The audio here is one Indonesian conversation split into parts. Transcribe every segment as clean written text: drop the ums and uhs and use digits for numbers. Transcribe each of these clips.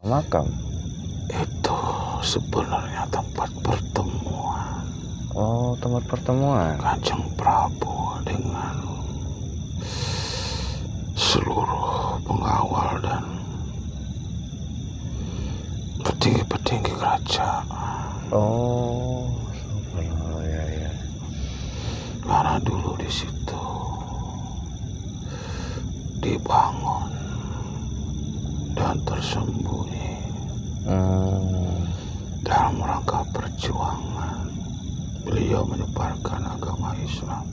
makam? Itu sebenarnya tempat pertemuan. Oh, tempat pertemuan Kanjeng Prabu dengan seluruh pengawal dan petinggi-petinggi kerajaan. Oh, subhanallah, ya. Karena dulu di situ dibangun dan tersembunyi dalam rangka perjuangan beliau menyebarkan agama Islam.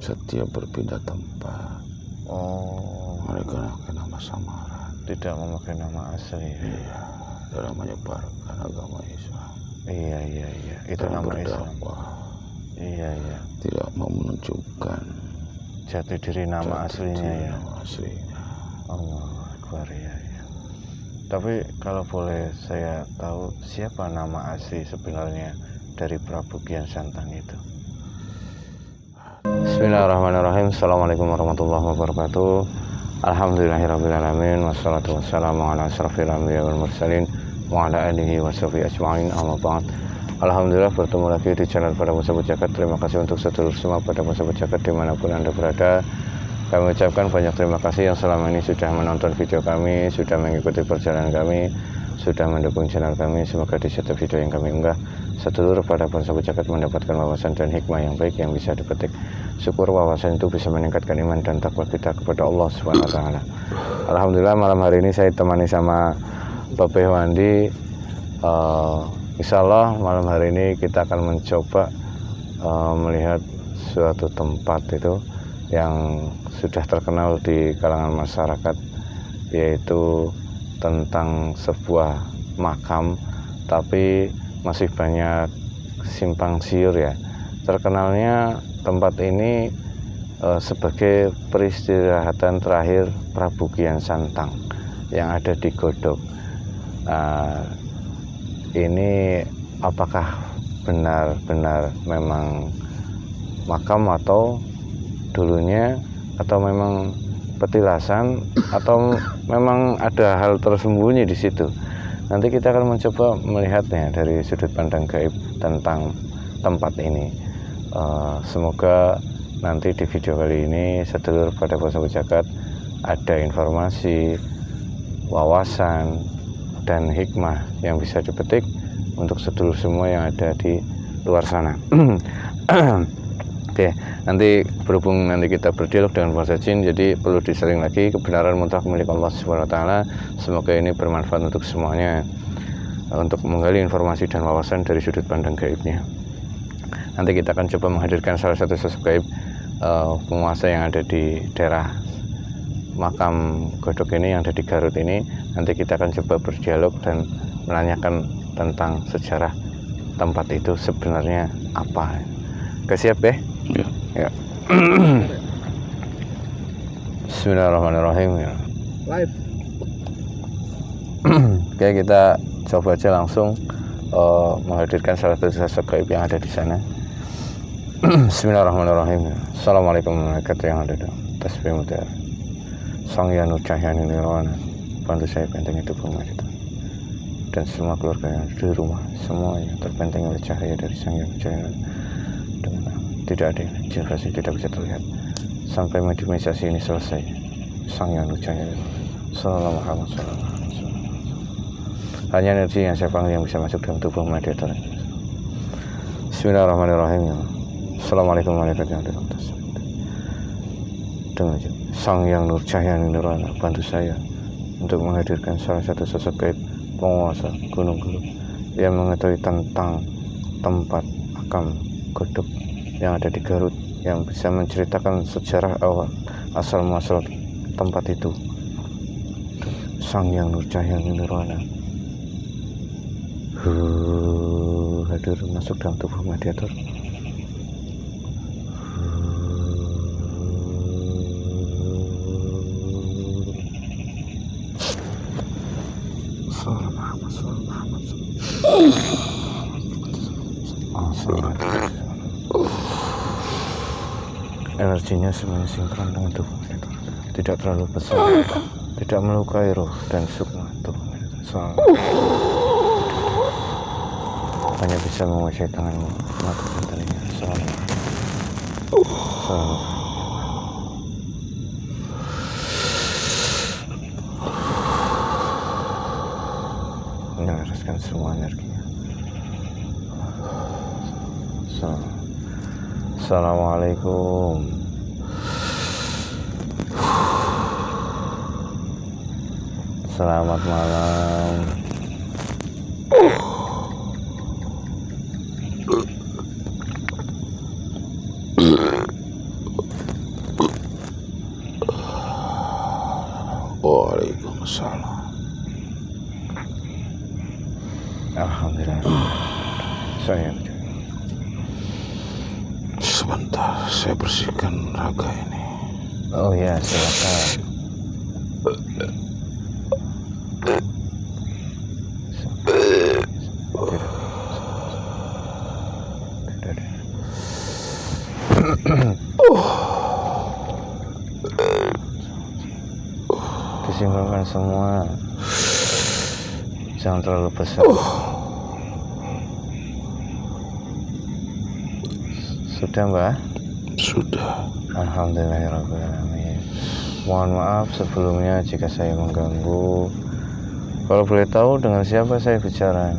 Setiap berpindah tempat, mereka pakai nama samaran, tidak memakai nama asli. Iya, dalam menyebarkan agama Islam. Iya. Itu dalam nama Islam. berdakwah. Iya. Tidak mau menunjukkan Jati diri nama aslinya ya. Nama aslinya. Allahu Akbar, ya. Tapi kalau boleh saya tahu, siapa nama asli sebenarnya dari Prabu Kian Santang itu? Bismillahirrahmanirrahim. Assalamualaikum warahmatullahi wabarakatuh. Alhamdulillahirrahmanirrahim. Wassalatu wassalamu ala asrafil anbiya wal mursalin wa ala alihi wa sahbihi ajma'in, amma ba'd. Alhamdulillah, bertemu lagi di channel Pada Sahabat Jagat. Terima kasih untuk sedulur semua Pada Sahabat Jagat dimanapun Anda berada. Kami ucapkan banyak terima kasih yang selama ini sudah menonton video kami, sudah mengikuti perjalanan kami, sudah mendukung channel kami. Semoga di setiap video yang kami unggah, sedulur Pada Sahabat Jagat mendapatkan wawasan dan hikmah yang baik yang bisa dipetik. Syukur wawasan itu bisa meningkatkan iman dan takwa kita kepada Allah Subhanahu wa taala. Alhamdulillah, malam hari ini saya temani sama Bapak Wandi. Insya Allah malam hari ini kita akan mencoba melihat suatu tempat itu yang sudah terkenal di kalangan masyarakat, yaitu tentang sebuah makam, tapi masih banyak simpang siur ya. Terkenalnya tempat ini sebagai peristirahatan terakhir Prabu Kian Santang yang ada di Godog. Ini apakah benar-benar memang makam atau dulunya, atau memang petilasan, atau memang ada hal tersembunyi di situ? Nanti kita akan mencoba melihatnya dari sudut pandang gaib tentang tempat ini. Semoga nanti di video kali ini sedulur Pada Sahabat Jagat ada informasi, wawasan, dan hikmah yang bisa dipetik untuk sedulur semua yang ada di luar sana. Oke, nanti berhubung nanti kita berdialog dengan bahasa jin, jadi perlu diseling lagi, kebenaran mutlak milik Allah Subhanahu wa taala. Semoga ini bermanfaat untuk semuanya, untuk menggali informasi dan wawasan dari sudut pandang gaibnya. Nanti kita akan coba menghadirkan salah satu sosok gaib, penguasa yang ada di daerah makam Godog ini, yang ada di Garut ini. Nanti kita akan coba berdialog dan menanyakan tentang sejarah tempat itu sebenarnya apa. Siap ya? Ya. Bismillahirrahmanirrahim ya. Live. Oke, kita coba aja langsung menghadirkan salah satu sosok gaib yang ada di sana. Bismillahirrahmanirrahim. Assalamualaikum warahmatullahi wabarakatuh. Tasbih mutiara. Sang Yanu Cahyani Nirwana, bantu saya benteng itu itu. Dan semua keluarga yang di rumah, semua yang terbentengi oleh cahaya dari Sang Yanu Cahyani. Tidak ada yang jelas, tidak bisa terlihat sampai mediumisasi ini selesai. Sang Yanu Cahyani Sallallahu alaihi wasallam. Hanya energi yang saya panggil yang bisa masuk dalam tubuh mediator. Bismillahirrahmanirrahim. Assalamualaikum warahmatullahi wabarakatuh. Dengan Sang Yang Nur Cahyani Nirwana, bantu saya untuk menghadirkan salah satu sosok gaib penguasa Gunung Gulug yang mengetahui tentang tempat makam Godog yang ada di Garut yang bisa menceritakan sejarah awal asal muasal tempat itu. Sang Yang Nurcahya Nirwana hadir masuk dalam tubuh mediator. Energinya semuanya sinkron dengan tubuh mediator, tidak terlalu besar, tidak melukai roh dan sukma tubuh mediator. Hanya bisa menguasai tanganmu, mata dan telinga. Menyelaraskan semua energinya. Assalamualaikum. Selamat malam. Waalaikumsalam. Alhamdulillah. Saya sebentar, saya bersihkan raga ini. Oh ya, silakan. Disimpulkan semua, jangan terlalu besar. Sudah, Mbak? Sudah. Alhamdulillahirrahmanirrahim. Mohon maaf sebelumnya jika saya mengganggu. Kalau boleh tahu dengan siapa saya bicara?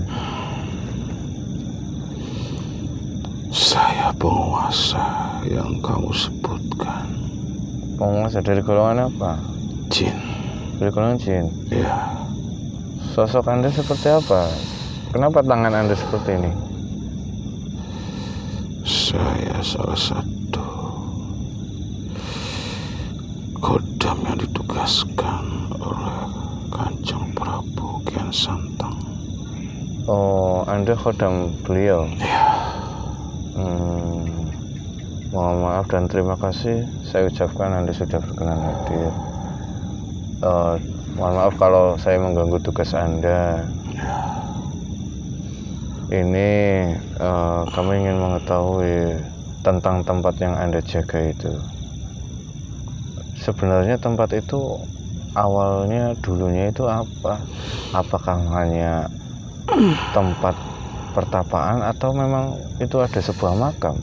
Saya penguasa yang kamu sebutkan. Penguasa dari golongan apa? Jin. Dari golongan jin? Ya. Sosok Anda seperti apa? Kenapa tangan Anda seperti ini? Saya salah satu kodam yang ditugaskan oleh Kanjeng Prabu Kian Santang. Oh, Anda kodam beliau? Ya. Mohon maaf dan terima kasih saya ucapkan Anda sudah berkenan hadir. Mohon maaf kalau saya mengganggu tugas Anda. Ini kami ingin mengetahui tentang tempat yang Anda jaga itu. Sebenarnya tempat itu awalnya dulunya itu apa? Apakah hanya tempat pertapaan atau memang itu ada sebuah makam?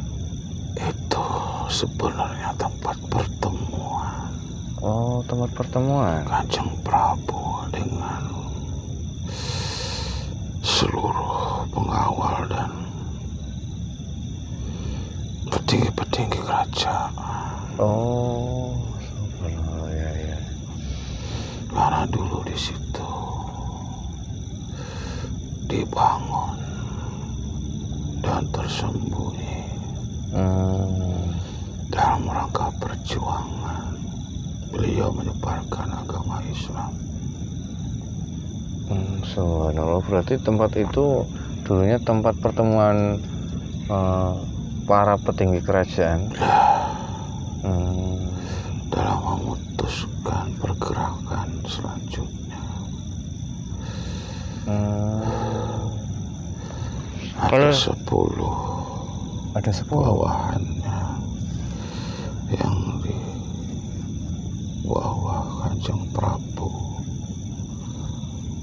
Itu sebenarnya tempat pertemuan. Oh, tempat pertemuan Kanjeng Prabu dengan seluruh pengawal dan petinggi-petinggi kerajaan. Oh, ya. Karena dulu di situ dibangun dan tersembunyi dalam rangka perjuangan beliau menyebarkan agama Islam. Subhanallah, berarti tempat itu dulunya tempat pertemuan para petinggi kerajaan. Dalam memutuskan pergerakan selanjutnya. Ada 10 bawahannya yang di bawah Kanjeng Prabu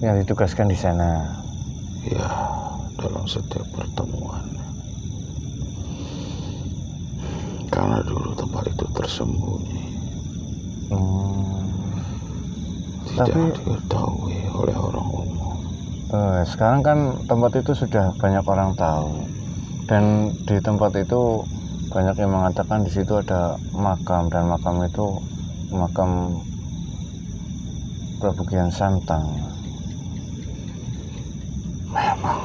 yang ditugaskan di sana. Ya, dalam setiap pertemuan. Karena dulu tempat itu tersembunyi, tidak diketahui oleh orang umum. Sekarang kan tempat itu sudah banyak orang tahu, dan di tempat itu banyak yang mengatakan di situ ada makam, dan makam itu makam Prabu Kian Santang. Memang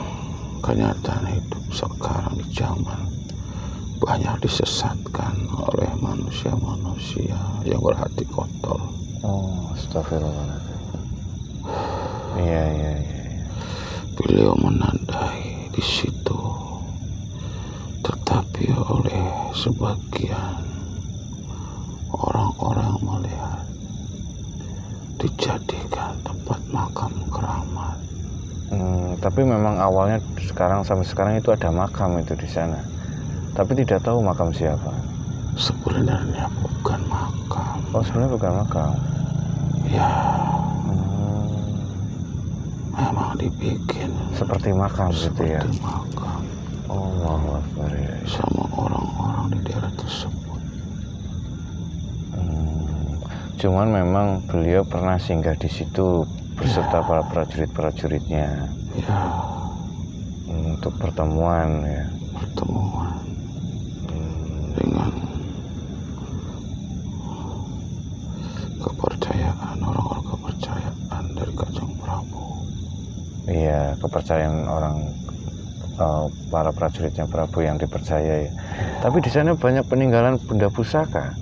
kenyataan hidup sekarang di zaman banyak disesatkan oleh manusia-manusia yang berhati kotor. Oh, astagfirullahaladzim. Iya. Beliau menandai di situ, tetapi oleh sebagian orang-orang melihat dijadikan tempat makam keramat. Tapi memang awalnya sampai sekarang itu ada makam itu di sana. Tapi tidak tahu makam siapa. Sebenarnya bukan makam. Oh, sebenarnya bukan makam. Ya, memang dibikin seperti makam gitu ya. Seperti makam. Allahu Akbar ya. Sama orang-orang di daerah tersebut. Cuman memang beliau pernah singgah di situ beserta para prajurit-prajuritnya. Ya. Untuk pertemuan ya. Pertemuan dengan kepercayaan orang-orang kepercayaan dari Kanjeng Prabu. Iya, kepercayaan orang para prajuritnya Prabu yang dipercayai. Tapi di sana banyak peninggalan benda pusaka,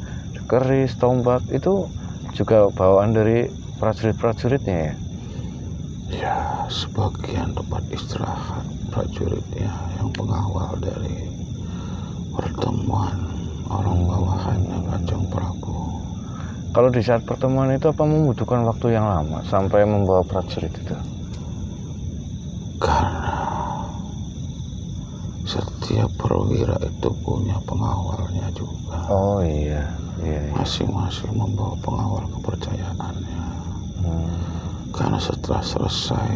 keris, tombak, itu juga bawaan dari prajurit-prajuritnya ya. Ya, sebagian tempat istirahat prajuritnya yang pengawal dari pertemuan orang bawahannya Kanjeng Prabu. Kalau di saat pertemuan itu apa membutuhkan waktu yang lama sampai membawa prajurit itu? Karena setiap perwira itu punya pengawalnya juga. Oh iya. Masing-masing membawa pengawal kepercayaannya. Karena setelah selesai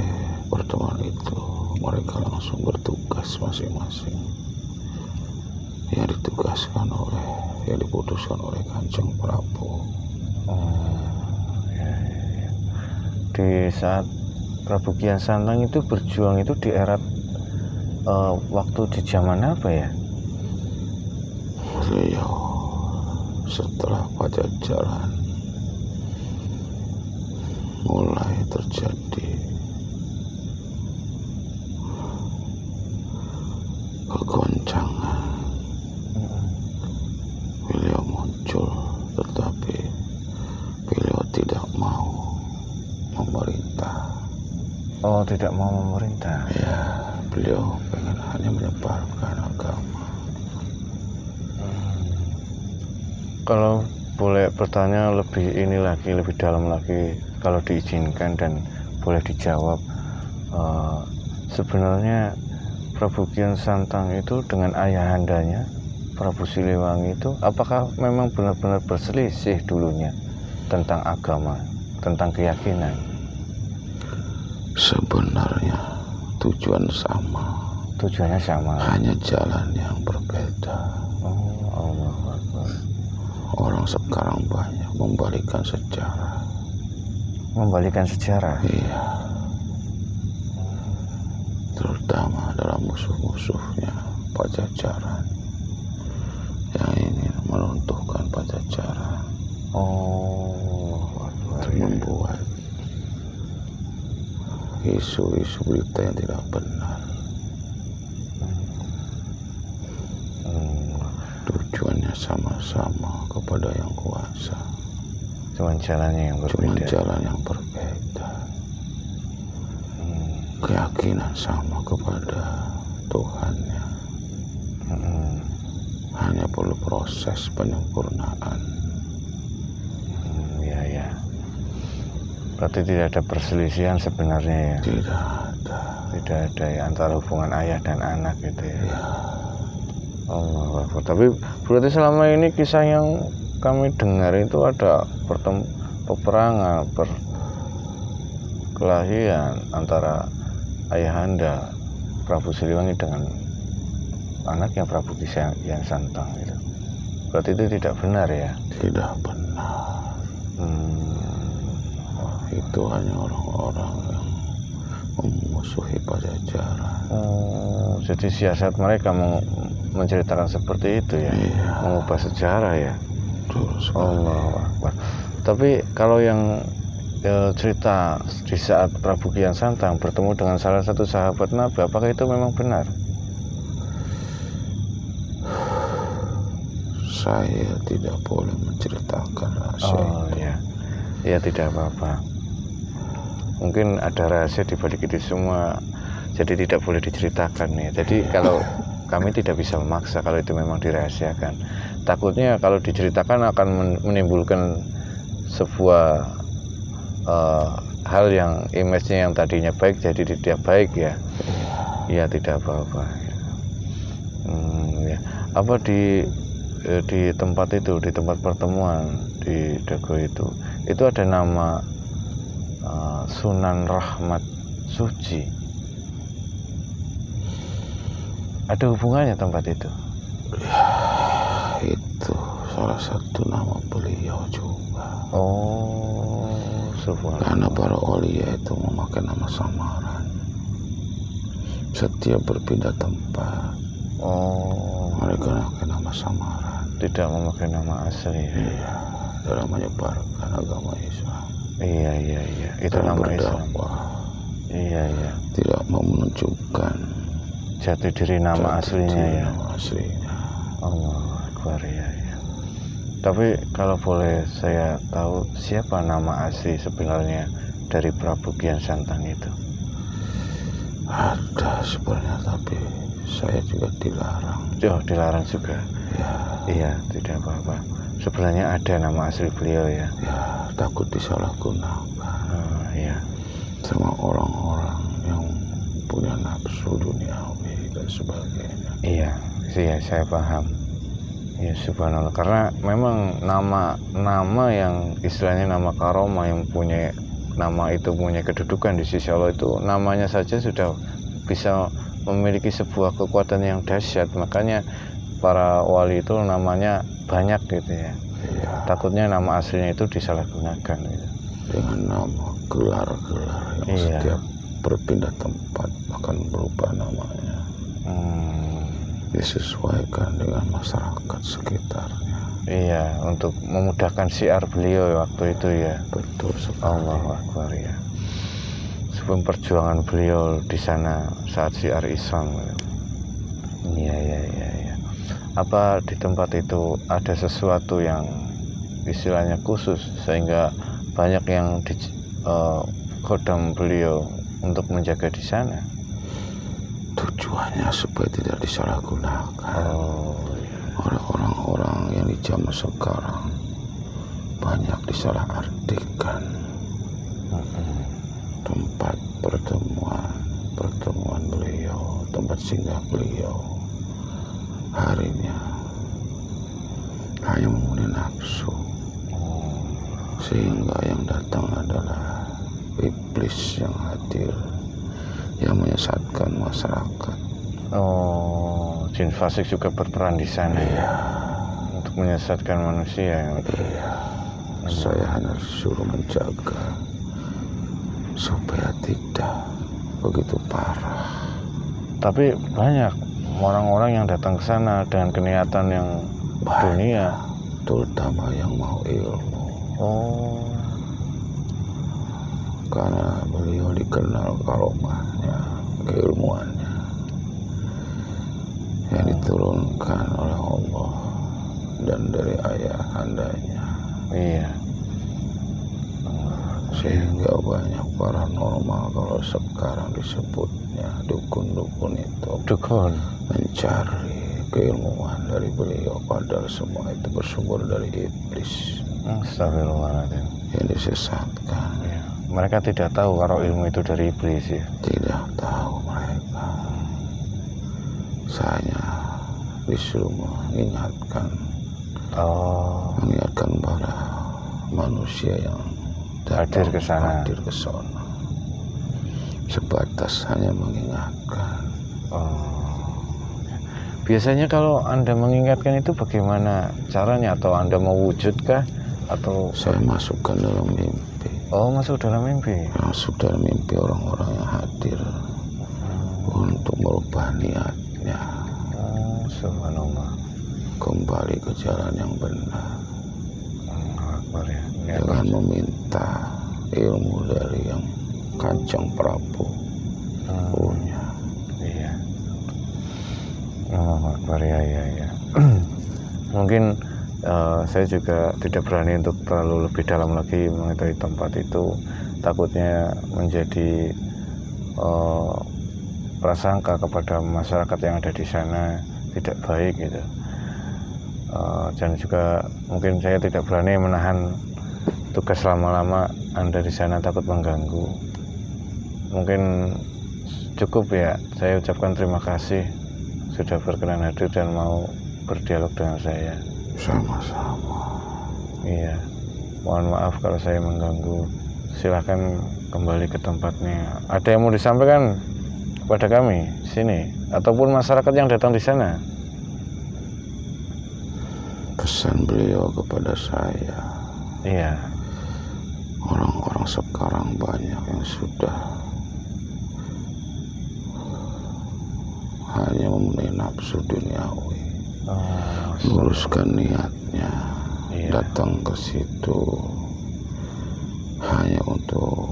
pertemuan itu, mereka langsung bertugas masing-masing. Yang diputuskan oleh Kanjeng Prabu. Iya. Di saat Prabu Kian Santang itu berjuang itu di era waktu di zaman apa ya? Beliau setelah Pajajaran mulai terjadi kegoncangan, beliau muncul, tetapi beliau tidak mau memerintah. Oh, tidak mau memerintah. Ya, beliau pengen hanya menyebarkan agama. Kalau boleh bertanya lebih dalam lagi, kalau diizinkan dan boleh dijawab, sebenarnya Prabu Kian Santang itu dengan ayahandanya Prabu Siliwangi itu apakah memang benar-benar berselisih dulunya tentang agama, tentang keyakinan? Sebenarnya tujuannya sama, hanya jalan yang berbeda. Allah Akbar. Orang sekarang banyak membalikan sejarah. Iya. Terutama dalam musuh-musuhnya Pajajaran yang ingin meruntuhkan Pajajaran. Untuk membuat isu-isu berita yang tidak benar. Tujuannya sama-sama kepada yang kuasa. Cuma jalannya yang berbeda. Keyakinan sama kepada Tuhannya. Hanya perlu proses penyempurnaan. Ya. Berarti tidak ada perselisihan sebenarnya ya? Tidak ada ya, antara hubungan ayah dan anak gitu ya? Ya. Allah. Tapi berarti selama ini kisah yang kami dengar itu ada peperangan, perkelahian antara ayahanda Prabu Siliwangi dengan anaknya Prabu Kian Santang gitu. Berarti itu tidak benar ya? Tidak benar. Itu hanya orang-orang yang memusuhi Pajajaran. Jadi siasat mereka menceritakan seperti itu ya? Iya. Mengubah sejarah ya? Allah Akbar. Tapi kalau yang cerita di saat Prabu Kian Santang bertemu dengan salah satu sahabat Nabi, apakah itu memang benar? Saya tidak boleh menceritakan rahasia itu. Ya, ya tidak apa-apa. Mungkin ada rahasia di balik itu semua, jadi tidak boleh diceritakan nih. Jadi kalau kami tidak bisa memaksa kalau itu memang dirahasiakan. Takutnya kalau diceritakan akan menimbulkan sebuah hal yang image-nya yang tadinya baik jadi tidak baik ya. Ya tidak apa-apa. Ya. Apa di tempat itu, di tempat pertemuan di Dago itu ada nama Sunan Rahmat Suci. Ada hubungannya tempat itu? Ya, itu salah satu nama beliau juga. Oh, subhanallah. Karena para aulia itu memakai nama samaran. Setiap berpindah tempat, mereka memakai nama samaran. Tidak memakai nama asli. Iya, dalam menyebarkan agama Islam. Iya. Itu nama Islam. Iya. Tidak mau menunjukkan jati diri nama aslinya ya. Nama aslinya. Allahu Akbar ya. Tapi kalau boleh saya tahu siapa nama asli sebenarnya dari Prabu Kian Santang itu? Ada sebenarnya, tapi saya juga dilarang. Dilarang juga. Iya, tidak apa-apa. Sebenarnya ada nama asli beliau ya. Ya, takut disalahgunakan. Iya. Sama orang-orang yang punya nafsu duniawi dan sebagainya. Iya, saya paham. Ya subhanallah, karena memang nama yang istilahnya nama karomah yang punya nama itu punya kedudukan di sisi Allah itu namanya saja sudah bisa memiliki sebuah kekuatan yang dahsyat. Makanya para wali itu namanya banyak gitu ya. Iya. Takutnya nama aslinya itu disalahgunakan gitu. Dengan nama gelar-gelar yang setiap berpindah tempat akan berubah namanya. Disesuaikan dengan masyarakat sekitarnya. Iya, untuk memudahkan syiar beliau waktu itu ya. Betul sekali. Allahu Akbar ya. Sebelum perjuangan beliau di sana saat syiar Islam. Iya. Apa di tempat itu ada sesuatu yang istilahnya khusus sehingga banyak yang khodam beliau untuk menjaga di sana? Tujuannya supaya tidak disalahgunakan oleh orang-orang yang di zaman sekarang banyak disalahartikan. Tempat pertemuan beliau, tempat singgah beliau harinya hanya memenuhi nafsu, sehingga yang datang adalah iblis yang hadir yang menyesatkan masyarakat. Jin fasik juga berperan di sana ya, untuk menyesatkan manusia. Iya. Saya hanya disuruh menjaga supaya tidak begitu parah. Tapi banyak orang-orang yang datang ke sana dengan keniatan yang dunia, terutama yang mau ilmu. Karena beliau dikenal karomahnya, keilmuannya yang diturunkan oleh Allah dan dari ayahandanya. Iya. Sehingga banyak paranormal kalau sekarang disebutnya dukun-dukun itu mencari keilmuan dari beliau, padahal semua itu bersumber dari iblis. Astagfirullahaladzim. Yang disesatkan. Ya. Mereka tidak tahu kalau ilmu itu dari iblis ya. Tidak tahu mereka. Saya disuruh mengingatkan para manusia yang hadir ke sana. Sebatas hanya mengingatkan. Biasanya kalau Anda mengingatkan itu bagaimana caranya? Atau Anda mewujudkah? Atau saya masukkan dalam mimpi. Masuk dalam mimpi. Masuk dalam mimpi orang-orang yang hadir untuk merubah niatnya. Subhanallah. Kembali ke jalan yang benar. Dengan meminta ilmu dari yang Kanjeng Prabu punya. Iya. Allahu Akbar ya. Mungkin Saya juga tidak berani untuk terlalu lebih dalam lagi mengetahui tempat itu, takutnya menjadi prasangka kepada masyarakat yang ada di sana tidak baik gitu. Dan juga mungkin saya tidak berani menahan tugas lama-lama Anda di sana, takut mengganggu. Mungkin cukup ya, saya ucapkan terima kasih sudah berkenan hadir dan mau berdialog dengan saya. Sama-sama. Iya, mohon maaf kalau saya mengganggu. Silahkan kembali ke tempatnya. Ada yang mau disampaikan kepada kami sini ataupun masyarakat yang datang di sana? Pesan beliau kepada saya, Iya. orang-orang sekarang banyak yang sudah hanya memenuhi nafsu duniawi, meluruskan niatnya, datang ke situ hanya untuk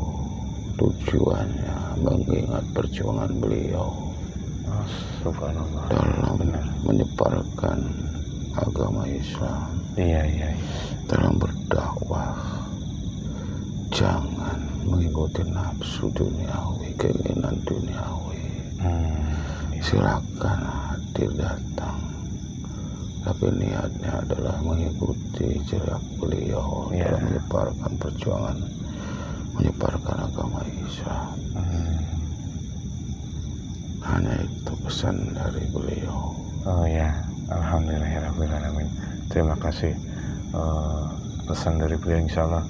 tujuannya mengingat perjuangan beliau dalam menyebarkan agama Islam. Iya. Dalam berdakwah, jangan mengikuti nafsu duniawi, keinginan duniawi. Silakan hadir datang, tapi niatnya adalah mengikuti jerak beliau dalam menyebarkan perjuangan, menyebarkan agama Islam. Hanya itu pesan dari beliau. Oh ya, alhamdulillahirrahmanirrahim. Terima kasih pesan dari beliau. Insya Allah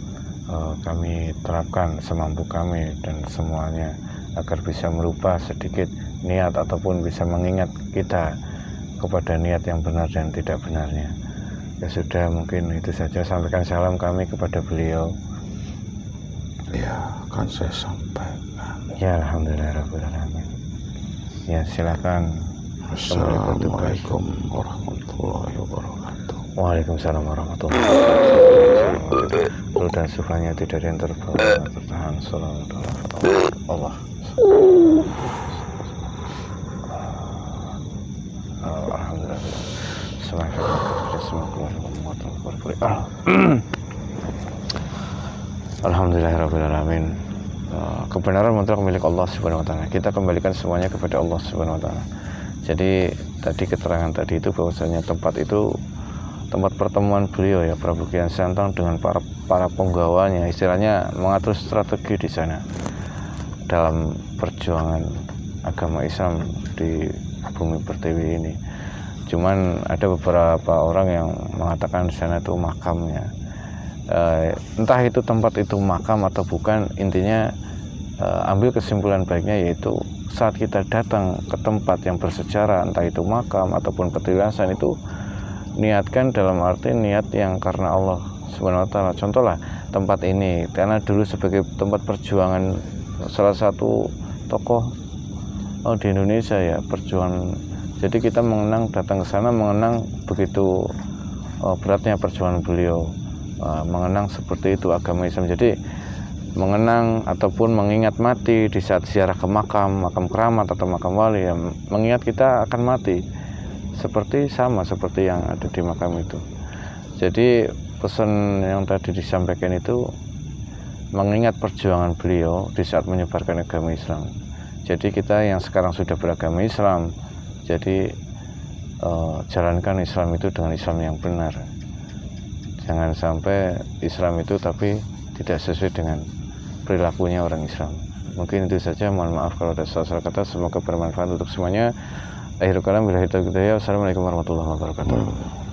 kami terapkan semampu kami dan semuanya agar bisa merubah sedikit niat ataupun bisa mengingat kita kepada niat yang benar dan tidak benarnya. Ya sudah, mungkin itu saja. Sampaikan salam kami kepada beliau. Ya, akan saya sampaikan. Ya, alhamdulillahirrahmanirrahim. Ya, silakan. Assalamualaikum warahmatullahi wabarakatuh. Waalaikumsalam warahmatullahi wabarakatuh. Ruh dan sufanya tidak ada yang terbawa, tertahan. Allah. Alhamdulillah. Alhamdulillahirrahmanirrahim. Kebenaran mutlak milik Allah Subhanahu wa taala. Kita kembalikan semuanya kepada Allah Subhanahu wa taala. Jadi tadi keterangan tadi itu bahwasanya tempat itu tempat pertemuan beliau ya, Prabu Kian Santang dengan para penggawanya, istilahnya mengatur strategi di sana dalam perjuangan agama Islam di bumi pertiwi ini. Cuman ada beberapa orang yang mengatakan di sana itu makamnya. Entah itu tempat itu makam atau bukan, intinya ambil kesimpulan baiknya yaitu saat kita datang ke tempat yang bersejarah, entah itu makam ataupun petilasan, itu niatkan dalam arti niat yang karena Allah Subhanahu wa taala. Contohlah tempat ini karena dulu sebagai tempat perjuangan salah satu tokoh di Indonesia ya, perjuangan. Jadi kita mengenang, datang ke sana mengenang begitu beratnya perjuangan beliau, mengenang seperti itu agama Islam. Jadi mengenang ataupun mengingat mati di saat ziarah ke makam keramat atau makam wali, ya, mengingat kita akan mati seperti yang ada di makam itu. Jadi pesan yang tadi disampaikan itu mengingat perjuangan beliau di saat menyebarkan agama Islam. Jadi kita yang sekarang sudah beragama Islam, jadi jalankan Islam itu dengan Islam yang benar. Jangan sampai Islam itu tapi tidak sesuai dengan perilakunya orang Islam. Mungkin itu saja. Mohon maaf kalau ada salah kata. Semoga bermanfaat untuk semuanya. Akhirul kalam, billahi taufiq. Wassalamualaikum warahmatullahi wabarakatuh.